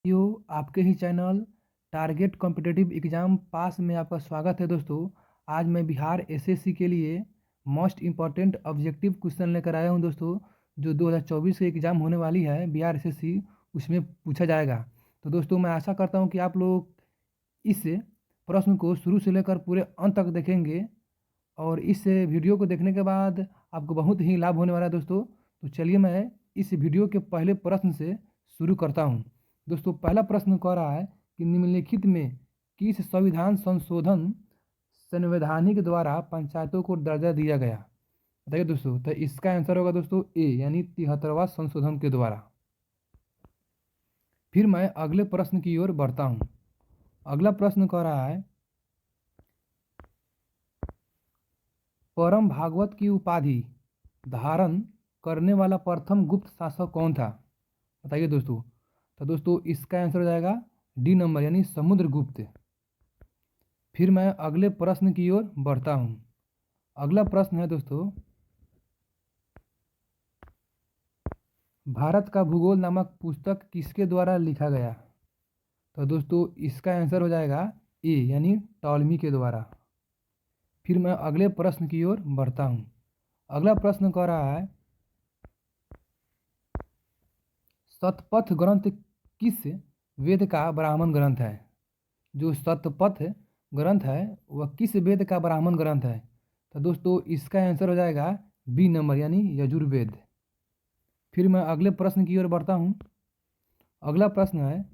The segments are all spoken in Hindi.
साथियों, आपके ही channel target competitive exam pass में आपका स्वागत है। दोस्तों, आज मैं बिहार एसएससी के लिए मोस्ट इम्पॉर्टेंट ऑब्जेक्टिव क्वेश्चन लेकर आया हूं। दोस्तों, जो 2024 के एग्ज़ाम होने वाली है बिहार एसएससी, उसमें पूछा जाएगा। तो दोस्तों, मैं आशा करता हूं कि आप लोग इस प्रश्न को शुरू से लेकर पूरे अंत तक देखेंगे और इस वीडियो को देखने के बाद आपको बहुत ही लाभ होने वाला है। दोस्तों, तो चलिए मैं इस वीडियो के पहले प्रश्न से शुरू करता हूं। दोस्तों, पहला प्रश्न कह रहा है कि निम्नलिखित में किस संविधान संशोधन संवैधानिक द्वारा पंचायतों को दर्जा दिया गया? बताइए दोस्तों। तो इसका आंसर होगा दोस्तों ए, यानी 73वां संशोधन के द्वारा। फिर मैं अगले प्रश्न की ओर बढ़ता हूं। अगला प्रश्न कह रहा है, परम भागवत की उपाधि धारण करने वाला प्रथम गुप्त शासक कौन था? बताइए दोस्तों। तो दोस्तों, इसका आंसर हो जाएगा डी नंबर, यानी समुद्रगुप्त। फिर मैं अगले प्रश्न की ओर बढ़ता हूं। अगला प्रश्न है दोस्तों, भारत का भूगोल नामक पुस्तक किसके द्वारा लिखा गया? तो दोस्तों, इसका आंसर हो जाएगा ए, यानी टॉलमी के द्वारा। फिर मैं अगले प्रश्न की ओर बढ़ता हूं। अगला प्रश्न कह रहा है, शतपथ ग्रंथ किस वेद का ब्राह्मण ग्रंथ है? जो शतपथ ग्रंथ है वह किस वेद का ब्राह्मण ग्रंथ है? तो दोस्तों, इसका आंसर हो जाएगा बी नंबर, यानी यजुर्वेद। फिर मैं अगले प्रश्न की ओर बढ़ता हूं। अगला प्रश्न है,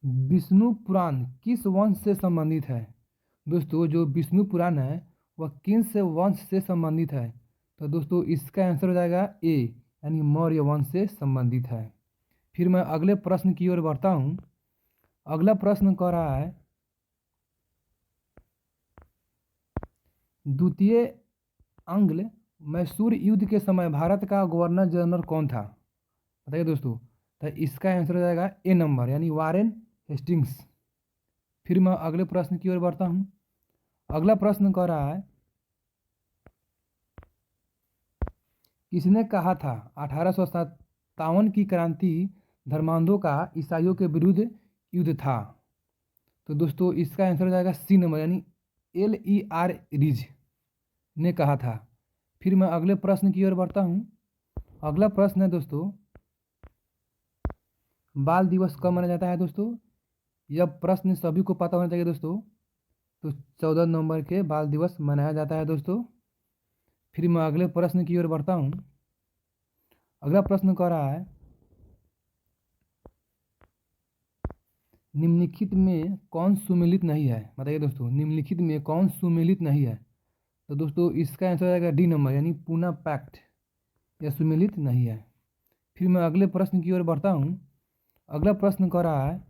विष्णु पुराण किस वंश से संबंधित है? दोस्तों, जो विष्णु पुराण है वह किन से वंश से संबंधित है? तो दोस्तों, इसका आंसर हो जाएगा ए, यानी मौर्य वंश से संबंधित है। फिर मैं अगले प्रश्न की ओर बढ़ता हूं। अगला प्रश्न कह रहा है, द्वितीय आंग्ल मैसूर युद्ध के समय भारत का गवर्नर जनरल कौन था? बताइए दोस्तों। तो इसका आंसर हो जाएगा ए नंबर, यानी वारेन हेस्टिंग्स। फिर मैं अगले प्रश्न की ओर बढ़ता हूं। अगला प्रश्न कह रहा है, किसने कहा था 1857 की क्रांति धर्मांधों का ईसाइयों के विरुद्ध युद्ध था? तो दोस्तों, इसका आंसर हो जाएगा सी नंबर, यानी LER रिज ने कहा था। फिर मैं अगले प्रश्न की ओर बढ़ता हूं। अगला प्रश्न है दोस्तों, बाल दिवस कब मनाया जाता है? दोस्तों, यह प्रश्न सभी को पता होना चाहिए दोस्तों। तो 14 नवंबर के बाल दिवस मनाया जाता है दोस्तों। फिर मैं अगले प्रश्न की ओर बढ़ता हूं। अगला प्रश्न कह रहा है, निम्नलिखित में कौन सुमेलित नहीं है? बताइए दोस्तों, निम्नलिखित में कौन सुमेलित नहीं है? तो दोस्तों, इसका आंसर हो जाएगा डी नंबर, यानी पूना पैक्ट, यह सुमेलित नहीं है। फिर मैं अगले प्रश्न की ओर बढ़ता हूं। अगला प्रश्न कह रहा है,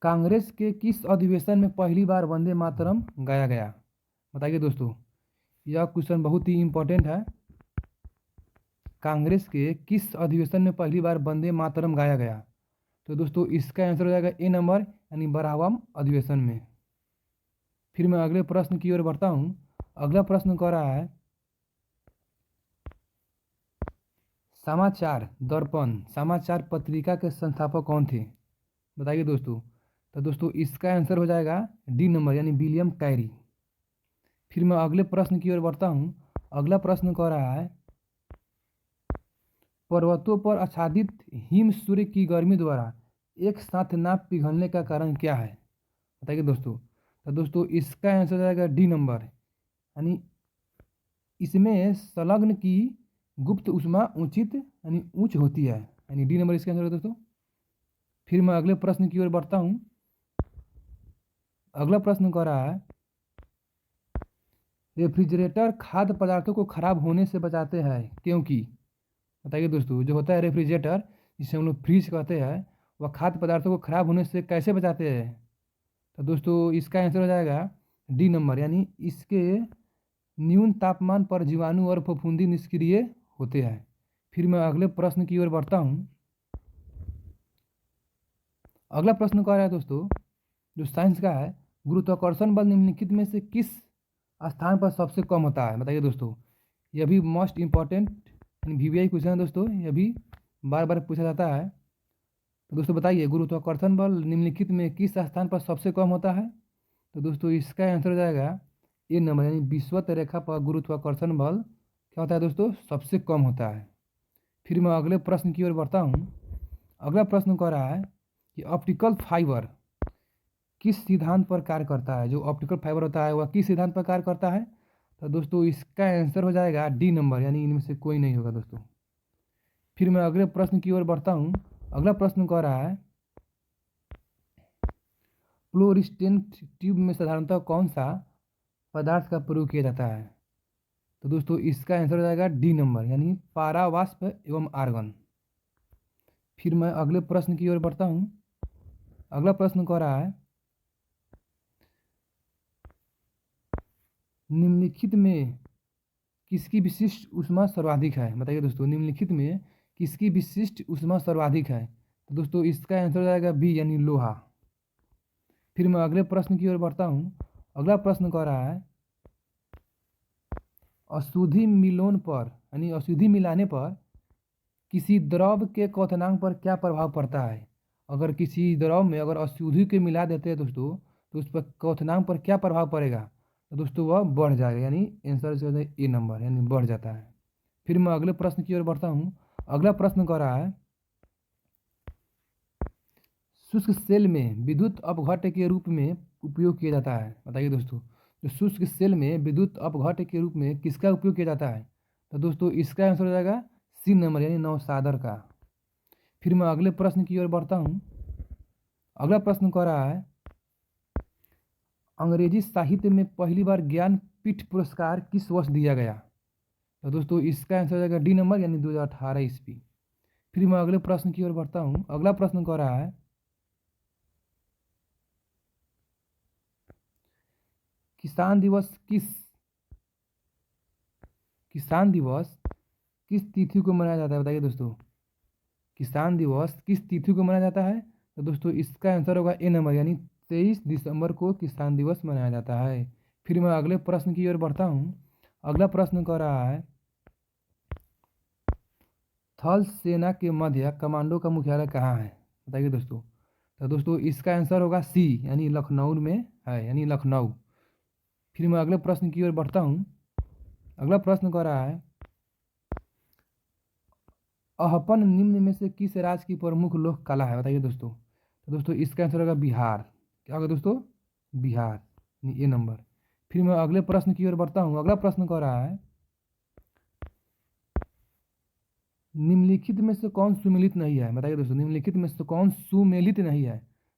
कांग्रेस के किस अधिवेशन में पहली बार वंदे मातरम गाया गया? बताइए दोस्तों। यह क्वेश्चन बहुत ही इंपॉर्टेंट है। कांग्रेस के किस अधिवेशन में पहली बार वंदे मातरम गाया गया? तो दोस्तों, इसका आंसर हो जाएगा ए नंबर, यानी 12वां अधिवेशन में। फिर मैं अगले प्रश्न की ओर बढ़ता हूँ। अगला प्रश्न कह रहा है, समाचार दर्पण समाचार पत्रिका के संस्थापक कौन थे? बताइए दोस्तों। तो दोस्तों, इसका आंसर हो जाएगा डी नंबर, यानी विलियम कैरी। फिर मैं अगले प्रश्न की ओर बढ़ता हूँ। अगला प्रश्न कह रहा है, पर्वतों पर आच्छादित हिम सूर्य की गर्मी द्वारा एक साथ ना पिघलने का कारण क्या है? बताइए दोस्तों। तो दोस्तों, इसका आंसर हो जाएगा डी नंबर, यानी इसमें संलग्न की गुप्त उष्मा उचित यानी उच्च होती है, यानी डी नंबर इसका आंसर है दोस्तों। फिर मैं अगले प्रश्न की ओर बढ़ता हूँ। अगला प्रश्न कह रहा है, रेफ्रिजरेटर खाद्य पदार्थों को खराब होने से बचाते हैं क्योंकि? बताइए दोस्तों। जो होता है रेफ्रिजरेटर, जिसे हम लोग फ्रिज कहते हैं, वह खाद्य पदार्थों को खराब होने से कैसे बचाते हैं? तो दोस्तों, इसका आंसर हो जाएगा डी नंबर, यानी इसके न्यून तापमान पर जीवाणु और फफूंदी निष्क्रिय होते हैं। फिर मैं अगले प्रश्न की ओर बढ़ता हूँ। अगला प्रश्न कह रहा है दोस्तों, जो साइंस का है, गुरुत्वाकर्षण बल निम्नलिखित में से किस स्थान पर सबसे कम होता है? बताइए दोस्तों। यह भी मोस्ट इम्पॉर्टेंट वीवीआई क्वेश्चन है दोस्तों, ये भी बार बार पूछा जाता है। तो दोस्तों बताइए, गुरुत्वाकर्षण बल निम्नलिखित में किस स्थान पर सबसे कम होता है? तो दोस्तों इसका आंसर हो जाएगा ए नंबर, यानी विषुवत रेखा पर गुरुत्वाकर्षण बल क्या होता है दोस्तों? सबसे कम होता है। फिर मैं अगले प्रश्न की ओर बढ़ता हूँ। अगला प्रश्न कह रहा है कि ऑप्टिकल फाइबर किस सिद्धांत पर कार्य करता है? जो ऑप्टिकल फाइबर होता है वह किस सिद्धांत पर कार्य करता है? तो दोस्तों इसका आंसर हो जाएगा डी नंबर, यानी इनमें से कोई नहीं होगा दोस्तों। फिर मैं अगले प्रश्न की ओर बढ़ता हूँ। अगला प्रश्न कह रहा है फ्लोरिस्टेंट ट्यूब में साधारणतः कौन सा पदार्थ का प्रयोग किया जाता है? तो दोस्तों इसका आंसर हो जाएगा डी नंबर, यानी पारावाष्प एवं आर्गन। फिर मैं अगले प्रश्न की ओर बढ़ता हूँ। अगला प्रश्न कह रहा है निम्नलिखित में किसकी विशिष्ट ऊष्मा सर्वाधिक है? बताइए दोस्तों, निम्नलिखित में किसकी विशिष्ट ऊष्मा सर्वाधिक है? तो दोस्तों इसका आंसर हो जाएगा बी, यानी लोहा। फिर मैं अगले प्रश्न की ओर बढ़ता हूँ। अगला प्रश्न कह रहा है अशुद्धि मिलोन पर, यानी अशुद्धि मिलाने पर किसी द्रव के क्वथनांक पर क्या प्रभाव पड़ता है? अगर किसी द्रव में अगर अशुद्धि के मिला देते हैं दोस्तों, तो उस पर क्वथनांक पर क्या प्रभाव पड़ेगा? तो दोस्तों वह बढ़ जाएगा, यानी आंसर जो है ए नंबर, यानी बढ़ जाता है। फिर मैं अगले प्रश्न की ओर बढ़ता हूँ। अगला प्रश्न कह रहा है शुष्क सेल में विद्युत अपघट्य के रूप में उपयोग किया जाता है? बताइए दोस्तों, जो शुष्क सेल में विद्युत अपघट्य के रूप में किसका उपयोग किया जाता है? तो दोस्तों इसका आंसर हो जाएगा सी नंबर, यानी नौशादर का। फिर मैं अगले प्रश्न की ओर बढ़ता हूँ। अगला प्रश्न कह रहा है अंग्रेजी साहित्य में पहली बार ज्ञानपीठ पुरस्कार किस वर्ष दिया गया? तो दोस्तों इसका आंसर हो जाएगा डी नंबर, यानी 2018 ईस्वी। फिर मैं अगले प्रश्न की ओर बढ़ता हूँ। अगला प्रश्न कह रहा है किसान दिवस किस किसान दिवस किस तिथि को मनाया जाता है? बताइए दोस्तों, किसान दिवस किस तिथि को मनाया जाता है? तो दोस्तों इसका आंसर होगा ए नंबर, यानी 23 दिसंबर को किसान दिवस मनाया जाता है। फिर मैं अगले प्रश्न की ओर बढ़ता हूँ। अगला प्रश्न कह रहा है थल सेना के मध्य कमांडो का मुख्यालय कहाँ है? बताइए दोस्तों। तो दोस्तों इसका आंसर होगा सी, यानी लखनऊ में है, यानी लखनऊ। फिर मैं अगले प्रश्न की ओर बढ़ता हूँ। अगला प्रश्न कह रहा है अहपन निम्न में से किस राज्य की प्रमुख लोक कला है? बताइए दोस्तों। तो दोस्तों इसका आंसर होगा बिहार। क्या होगा दोस्तों? बिहार, यानी ए नंबर। फिर मैं अगले प्रश्न की ओर बढ़ता हूँ। अगला प्रश्न कह रहा है निम्नलिखित में से कौन सुमेलित नहीं है? बताइए दोस्तों, निम्नलिखित में से कौन सुमेलित नहीं है?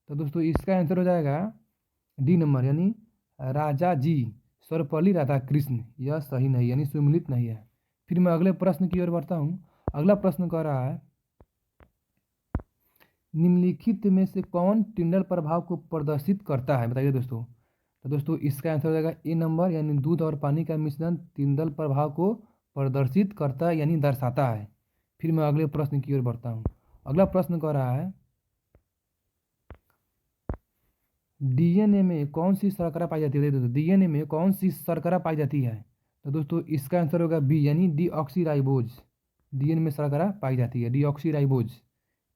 तो दोस्तों इसका आंसर हो जाएगा डी नंबर, यानी राजा जी सर्वपल्ली राधाकृष्ण। यह सही नहीं, यानी सुमेलित नहीं है। फिर मैं अगले प्रश्न की ओर बढ़ता हूँ। अगला प्रश्न कह रहा है निम्नलिखित में से कौन टिंडल प्रभाव को प्रदर्शित करता है? बताइए दोस्तों। तो दोस्तों इसका आंसर हो जाएगा ए नंबर, यानी दूध और पानी का मिश्रण टिंडल प्रभाव को प्रदर्शित करता है, यानी दर्शाता है। फिर मैं अगले प्रश्न की ओर बढ़ता हूँ। अगला प्रश्न कह रहा है डीएनए में कौन सी शर्करा पाई जाती है? दोस्तों डीएनए में कौन सी शर्करा पाई जाती है? तो दोस्तों इसका आंसर होगा बी, यानी डीऑक्सीराइबोज। डीएनए में शर्करा पाई जाती है, डीऑक्सीराइबोज।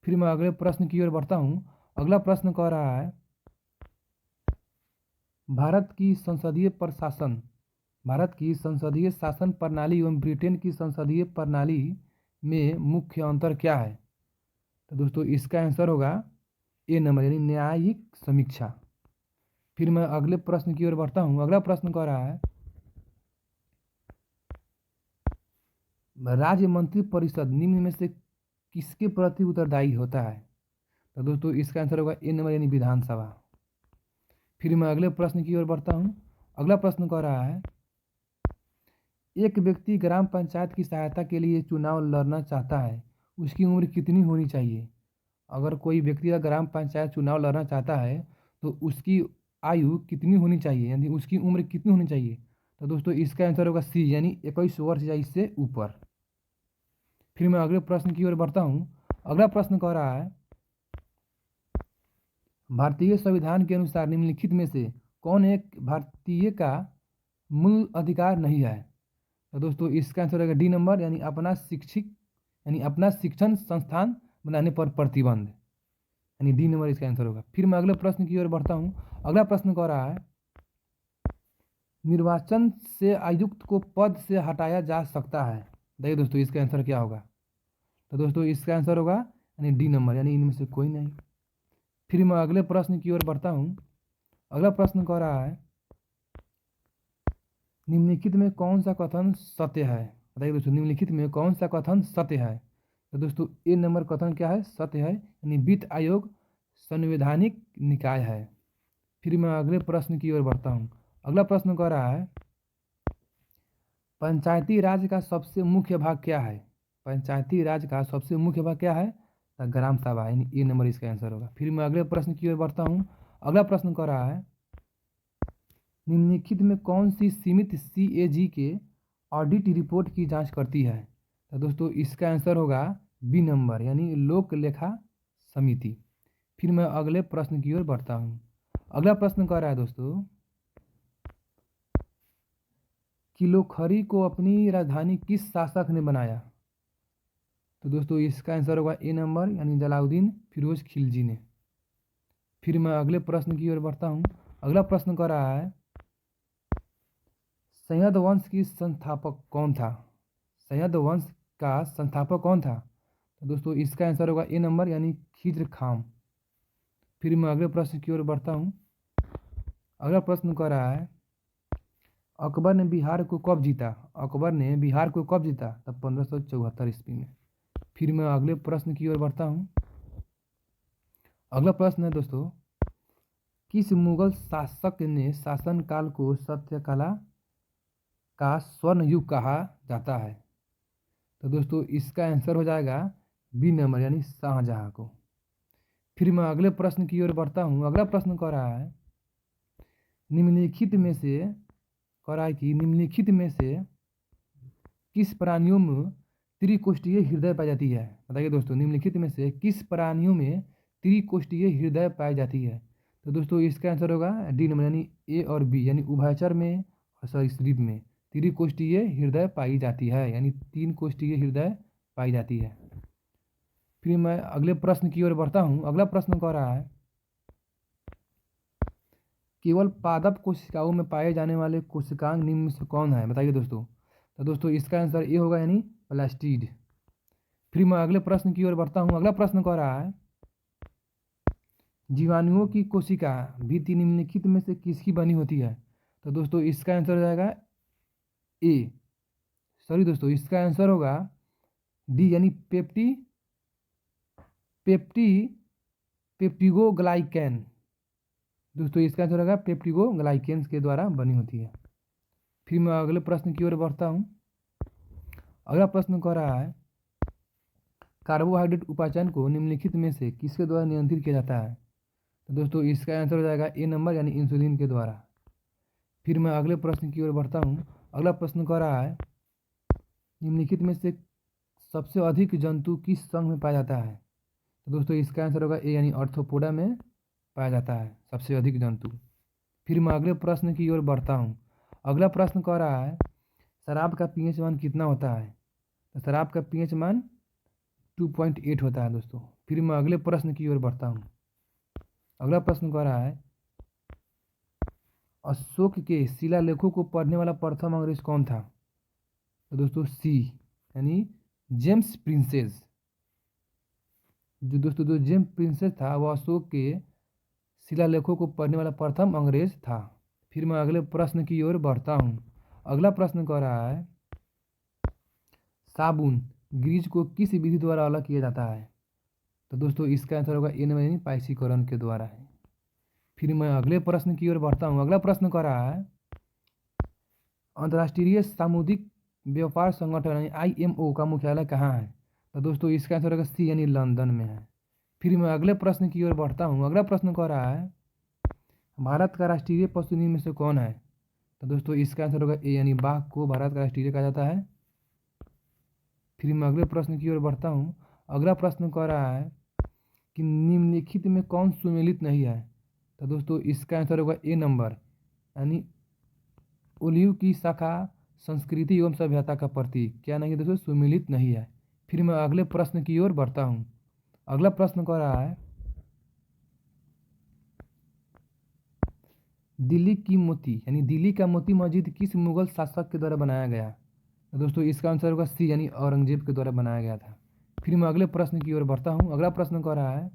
फिर मैं अगले प्रश्न की ओर बढ़ता हूँ। अगला प्रश्न कह रहा है भारत की संसदीय प्रशासन भारत की संसदीय शासन प्रणाली एवं ब्रिटेन की संसदीय प्रणाली में मुख्य अंतर क्या है? तो दोस्तों इसका आंसर होगा ए नंबर, यानी न्यायिक समीक्षा। फिर मैं अगले प्रश्न की ओर बढ़ता हूँ। अगला प्रश्न कह रहा है राज्य मंत्री परिषद निम्न में से किसके प्रति उत्तरदायी होता है? तो दोस्तों इसका आंसर होगा ए नंबर, यानी विधानसभा। फिर मैं अगले प्रश्न की ओर बढ़ता हूँ। अगला प्रश्न कह रहा है एक व्यक्ति ग्राम पंचायत की सहायता के लिए चुनाव लड़ना चाहता है, उसकी उम्र कितनी होनी चाहिए? अगर कोई व्यक्ति ग्राम पंचायत चुनाव लड़ना चाहता है तो उसकी आयु कितनी होनी चाहिए, यानी उसकी उम्र कितनी होनी चाहिए? तो दोस्तों इसका आंसर होगा सी, यानी 21 वर्ष या इससे ऊपर। फिर मैं अगले प्रश्न की ओर बढ़ता हूँ। अगला प्रश्न कह रहा है भारतीय संविधान के अनुसार निम्नलिखित में से कौन एक भारतीय का मूल अधिकार नहीं है? तो दोस्तों इसका आंसर रहेगा डी नंबर, यानी अपना शिक्षण संस्थान बनाने पर प्रतिबंध, यानी डी नंबर इसका आंसर होगा। फिर मैं अगले प्रश्न की ओर बढ़ता हूँ। अगला प्रश्न कह रहा है, निर्वाचन से आयुक्त को पद से हटाया जा सकता है। देखिए दोस्तों इसका आंसर क्या होगा। तो दोस्तों इसका आंसर होगा यानी डी नंबर, यानी इनमें से कोई नहीं। फिर मैं अगले प्रश्न की ओर बढ़ता हूँ। अगला प्रश्न कह रहा है, निम्नलिखित में कौन सा कथन सत्य है। बताइए दोस्तों निम्नलिखित में कौन सा कथन सत्य है। तो दोस्तों ए नंबर कथन क्या है, सत्य है, यानी वित्त आयोग संवैधानिक निकाय है। फिर मैं अगले प्रश्न की ओर बढ़ता हूँ। अगला प्रश्न कह रहा है, पंचायती राज का सबसे मुख्य भाग क्या है। पंचायती राज का सबसे मुख्य भाग क्या है, तो ग्राम सभा, यानी ए नंबर इसका आंसर होगा। फिर मैं अगले प्रश्न की ओर बढ़ता हूँ। अगला प्रश्न कह रहा है, निम्नलिखित में कौन सी समिति CAG के ऑडिट रिपोर्ट की जांच करती है। तो दोस्तों इसका आंसर होगा बी नंबर, यानी लोक लेखा समिति। फिर मैं अगले प्रश्न की ओर बढ़ता हूँ। अगला प्रश्न कह रहा है दोस्तों, किलोखरी को अपनी राजधानी किस शासक ने बनाया। तो दोस्तों इसका आंसर होगा ए नंबर, यानी जलालुद्दीन फिरोज खिलजी ने। फिर मैं अगले प्रश्न की ओर बढ़ता हूँ। अगला प्रश्न कह रहा है, सैयद वंश की संस्थापक कौन था। सैयद वंश का संस्थापक कौन था। तो दोस्तों इसका आंसर होगा ए नंबर, यानी खिज्र खान। फिर मैं अगले प्रश्न की ओर बढ़ता हूँ। अगला प्रश्न कह रहा है, अकबर ने बिहार को कब जीता। अकबर ने बिहार को कब जीता, तब 1574 ईस्वी में। फिर मैं अगले प्रश्न की ओर बढ़ता हूँ। अगला प्रश्न है दोस्तों, किस मुगल शासक ने शासनकाल को सत्यकला का स्वर्ण युग कहा जाता है। तो दोस्तों इसका आंसर हो जाएगा बी नंबर, यानी शाहजहां को। फिर मैं अगले प्रश्न की ओर बढ़ता हूँ। अगला प्रश्न कह रहा है, निम्नलिखित में से कह रहा है कि निम्नलिखित में से किस प्राणियों में त्रिकोष्ठीय हृदय पाई जाती है। बताइए दोस्तों निम्नलिखित में से किस प्राणियों में त्रिकोष्ठीय हृदय पाई जाती है। तो दोस्तों इसका आंसर होगा डी नंबर, यानी ए और बी, यानी उभयचर में और सरीसृप में त्रिकोष्ठीय हृदय पाई जाती है, यानी 3 कोष्ठीय हृदय पाई जाती है। फिर मैं अगले प्रश्न की ओर बढ़ता हूँ। अगला प्रश्न कह रहा है, केवल पादप कोशिकाओं में पाए जाने वाले कोशिकांग निम्न में से कौन है। बताइए दोस्तों। तो दोस्तों इसका आंसर ए होगा, यानी प्लास्टिड। फिर मैं अगले प्रश्न की ओर बढ़ता हूँ। अगला प्रश्न कह रहा है, जीवाणुओं की कोशिका भी निम्नलिखित में से किसकी बनी होती है। तो दोस्तों इसका आंसर हो जाएगा ए, सॉरी दोस्तों इसका आंसर होगा डी, यानी पेप्टिगोग्लाइकैन। दोस्तों इसका आंसर होगा पेप्टिगोग्लाइकेन्स के द्वारा बनी होती है। फिर मैं अगले प्रश्न की ओर बढ़ता हूँ। अगला प्रश्न कह रहा है, कार्बोहाइड्रेट उपापचयन को निम्नलिखित में से किसके द्वारा नियंत्रित किया जाता है। तो दोस्तों इसका आंसर हो जाएगा ए नंबर, यानी इंसुलिन के द्वारा। फिर मैं अगले प्रश्न की ओर बढ़ता हूँ। अगला प्रश्न कह रहा है, निम्नलिखित में से सबसे अधिक जंतु किस संघ में पाया जाता है। तो दोस्तों इसका आंसर होगा ए, यानी आर्थ्रोपोडा में पाया जाता है सबसे अधिक जंतु। फिर मैं अगले प्रश्न की ओर बढ़ता हूँ। अगला प्रश्न कह रहा है, शराब का पीएच मान कितना होता है। तो शराब का पीएच मान 2.8 होता है दोस्तों। फिर मैं अगले प्रश्न की ओर बढ़ता हूँ। अगला प्रश्न कह रहा है, अशोक के शिलालेखों को पढ़ने वाला प्रथम अंग्रेज कौन था। तो दोस्तों सी, यानी जेम्स प्रिंसेस। जो जेम्स प्रिंसेस था वह अशोक के शिलालेखों को पढ़ने वाला प्रथम अंग्रेज था। फिर मैं अगले प्रश्न की ओर बढ़ता हूँ। अगला प्रश्न कह रहा है, साबुन ग्रीज को किस विधि द्वारा अलग किया जाता है। तो दोस्तों इसका आंसर होगा ए नंबर, यानी पाइसीकरण के द्वारा है। फिर मैं अगले प्रश्न की ओर बढ़ता हूँ। अगला प्रश्न कह रहा है, अंतर्राष्ट्रीय सामुदायिक व्यापार संगठन यानी IMO का मुख्यालय कहाँ है। तो दोस्तों इसका आंसर होगा सी, यानी लंदन में है। फिर मैं अगले प्रश्न की ओर बढ़ता हूँ। अगला प्रश्न कह रहा है, भारत का राष्ट्रीय पशु निम्न में से कौन है। तो दोस्तों इसका आंसर होगा ए, यानी बाघ को भारत का राष्ट्रीय कहा जाता है। फिर मैं अगले प्रश्न की ओर बढ़ता हूँ। अगला प्रश्न कह रहा है कि निम्नलिखित में कौन सुमेलित नहीं है। तो दोस्तों इसका आंसर होगा ए नंबर, यानी ओलिव की शाखा संस्कृति एवं सभ्यता का प्रतीक क्या नहीं है दोस्तों, सुमिलित नहीं है। फिर मैं अगले प्रश्न की ओर बढ़ता हूँ। अगला प्रश्न कह रहा है दिल्ली की मोती यानी दिल्ली का मोती मस्जिद किस मुगल शासक के द्वारा बनाया गया। तो दोस्तों इसका आंसर होगा सी यानी औरंगजेब के द्वारा बनाया गया था। फिर मैं अगले प्रश्न की ओर बढ़ता हूँ। अगला प्रश्न कह रहा है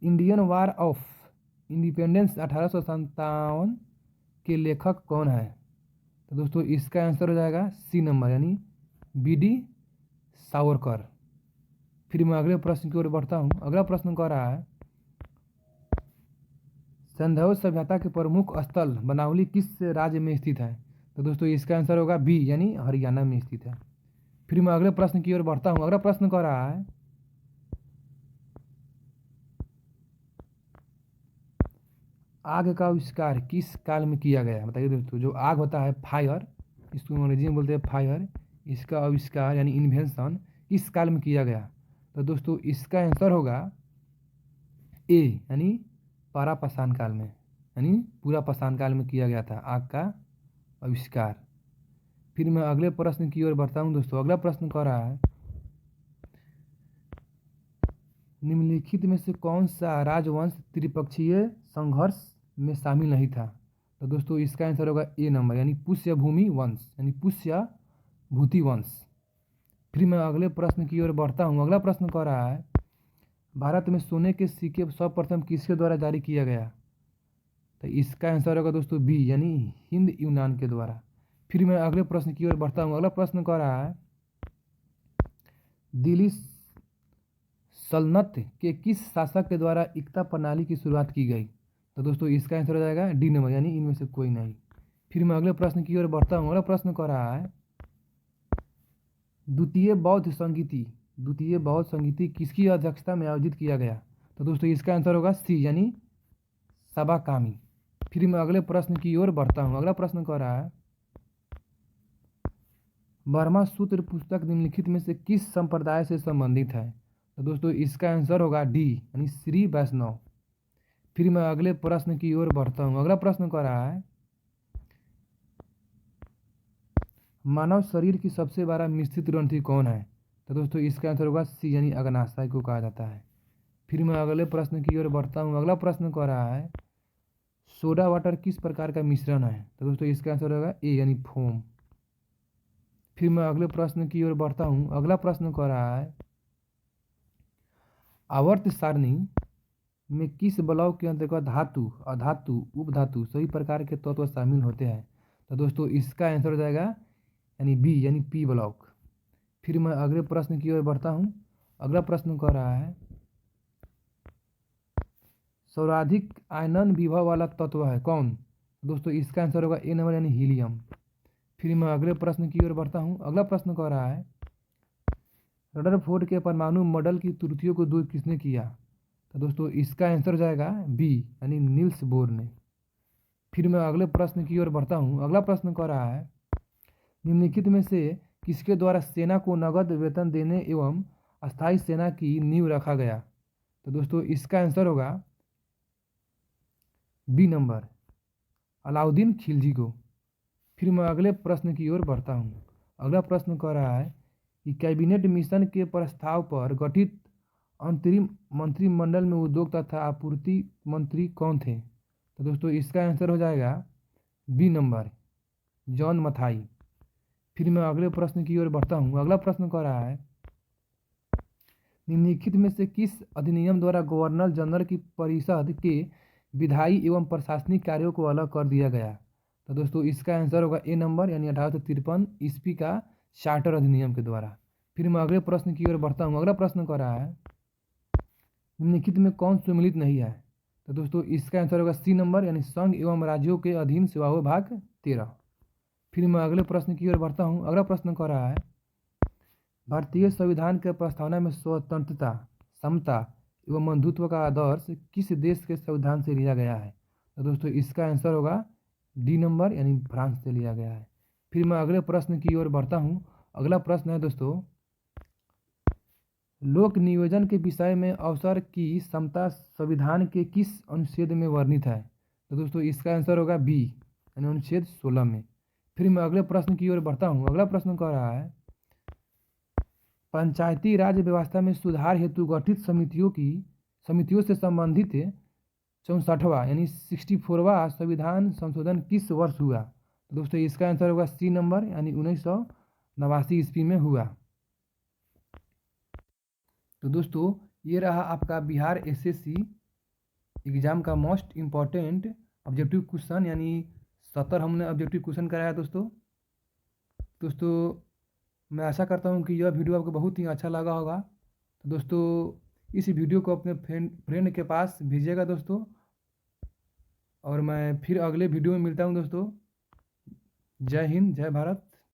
इंडियन वार ऑफ इंडिपेंडेंस 1857 के लेखक कौन है। तो दोस्तों इसका आंसर हो जाएगा सी नंबर यानी बी.डी. सावरकर। फिर मैं अगले प्रश्न की ओर बढ़ता हूँ। अगला प्रश्न कह रहा है सिंधु सभ्यता के प्रमुख स्थल बनावली किस राज्य में स्थित है। तो दोस्तों इसका आंसर होगा बी यानी हरियाणा में स्थित है। फिर मैं अगले प्रश्न की ओर बढ़ता हूँ। अगला प्रश्न कह रहा है आग का आविष्कार किस काल में किया गया। बताइए दोस्तों, जो आग होता है फायर, इसको अंग्रेजी में बोलते हैं फायर, इसका आविष्कार यानी इन्वेंशन किस काल में किया गया। तो दोस्तों इसका आंसर होगा ए यानी पारापाषाण काल में, यानी पूरा पाषाण काल में किया गया था आग का आविष्कार। फिर मैं अगले प्रश्न की ओर बढ़ता हूँ दोस्तों। अगला प्रश्न कह रहा है निम्नलिखित में से कौन सा राजवंश त्रिपक्षीय संघर्ष में शामिल नहीं था। तो दोस्तों इसका आंसर होगा ए नंबर यानी पुष्यभूमि वंश यानी पुष्यभूति वंश। फिर मैं अगले प्रश्न की ओर बढ़ता हूँ। अगला प्रश्न कह रहा है भारत में सोने के सिक्के सर्वप्रथम किसके द्वारा जारी किया गया। तो इसका आंसर होगा दोस्तों बी यानी हिंद यूनान के द्वारा। फिर मैं अगले प्रश्न की ओर बढ़ता हूँ। अगला प्रश्न कह रहा है दिल्ली सल्तनत के किस शासक के द्वारा इक्ता प्रणाली की शुरुआत की गई। तो दोस्तों इसका आंसर हो जाएगा डी नंबर यानी इनमें से कोई नहीं। फिर मैं अगले प्रश्न की ओर बढ़ता हूँ। अगला प्रश्न कह रहा है द्वितीय बौद्ध संगीति किसकी अध्यक्षता में आयोजित किया गया। तो दोस्तों इसका आंसर होगा सी यानी सबा कामी। फिर मैं अगले प्रश्न की ओर बढ़ता हूँ। अगला प्रश्न कह रहा है ब्रह्मा सूत्र पुस्तक निम्नलिखित में से किस संप्रदाय से संबंधित है। तो दोस्तों इसका आंसर होगा डी यानी श्री वैष्णव। फिर मैं अगले प्रश्न की ओर बढ़ता हूँ। अगला प्रश्न कह रहा है मानव शरीर की सबसे बड़ा मिश्रित ग्रंथि कौन है। तो दोस्तों इसका आंसर होगा सी यानी अग्नाशय को कहा जाता है। फिर मैं अगले प्रश्न की ओर बढ़ता हूँ। अगला प्रश्न कह रहा है सोडा वाटर किस प्रकार का मिश्रण है। तो दोस्तों इसका आंसर होगा ए यानी फोम। फिर मैं अगले प्रश्न की ओर बढ़ता हूँ। अगला प्रश्न कह रहा है आवर्त सारणी में किस ब्लॉक के अंतर्गत धातु, अधातु, उपधातु सभी प्रकार के तत्व शामिल होते हैं। तो दोस्तों इसका आंसर हो जाएगा यानी बी यानी पी ब्लॉक। फिर मैं अगले प्रश्न की ओर बढ़ता हूँ। अगला प्रश्न कह रहा है सर्वाधिक आयनन विभव वाला तत्व है कौन। दोस्तों इसका आंसर होगा ए नंबर यानी हीलियम। फिर मैं अगले प्रश्न की ओर बढ़ता हूँ। अगला प्रश्न कह रहा है रदरफोर्ड के परमाणु मॉडल की त्रुटियों को दूर किसने किया। तो दोस्तों इसका आंसर हो जाएगा बी यानी नील्स बोर ने। फिर मैं अगले प्रश्न की ओर बढ़ता हूँ। अगला प्रश्न कह रहा है निम्नलिखित में से किसके द्वारा सेना को नगद वेतन देने एवं अस्थायी सेना की नींव रखा गया। तो दोस्तों इसका आंसर होगा बी नंबर अलाउद्दीन खिलजी को। फिर मैं अगले प्रश्न की ओर बढ़ता हूँ। अगला प्रश्न कह रहा है कि कैबिनेट मिशन के प्रस्ताव पर गठित अंतरिम मंत्रिमंडल में उद्योग तथा आपूर्ति मंत्री कौन थे। तो दोस्तों इसका आंसर हो जाएगा बी नंबर जॉन मथाई। फिर मैं अगले प्रश्न की ओर बढ़ता हूँ। अगला प्रश्न कह रहा है निम्नलिखित में से किस अधिनियम द्वारा गवर्नर जनरल की परिषद के विधायी एवं प्रशासनिक कार्यों को अलग कर दिया गया। तो दोस्तों इसका आंसर होगा ए नंबर यानी 1853 ईस्वी का चार्टर अधिनियम के द्वारा। फिर मैं अगले प्रश्न की ओर बढ़ता हूँ। अगला प्रश्न कह रहा है निम्नलिखित में कौन सम्मिलित नहीं है। तो दोस्तों इसका आंसर होगा सी नंबर यानी संघ एवं राज्यों के अधीन सेवाओं भाग 13। फिर मैं अगले प्रश्न की ओर बढ़ता हूँ। अगला प्रश्न कह रहा है भारतीय संविधान के प्रस्तावना में स्वतंत्रता, समता एवं बंधुत्व का आदर्श किस देश के संविधान से लिया गया है। तो दोस्तों इसका आंसर होगा डी नंबर यानी फ्रांस से लिया गया है। फिर मैं अगले प्रश्न की ओर बढ़ता हूँ। अगला प्रश्न है दोस्तों लोक नियोजन के विषय में अवसर की समता संविधान के किस अनुच्छेद में वर्णित है। तो दोस्तों इसका आंसर होगा बी यानी अनुच्छेद 16 में। फिर मैं अगले प्रश्न की ओर बढ़ता हूँ। अगला प्रश्न कह रहा है, पंचायती राज व्यवस्था में सुधार हेतु गठित समितियों से संबंधित 64वां यानी 64वां संविधान संशोधन किस वर्ष हुआ? तो दोस्तों इसका आंसर होगा सी नंबर, यानी 1989 ईस्वी में हुआ। तो दोस्तों ये रहा आपका बिहार एसएससी एग्जाम का मोस्ट इम्पॉर्टेंट ऑब्जेक्टिव क्वेश्चन, यानी 70 हमने ऑब्जेक्टिव क्वेश्चन कराया दोस्तों मैं आशा करता हूँ कि यह वीडियो आपको बहुत ही अच्छा लगा होगा। तो दोस्तों इस वीडियो को अपने फ्रेंड के पास भेजिएगा दोस्तों, और मैं फिर अगले वीडियो में मिलता हूँ दोस्तों। जय हिंद, जय भारत।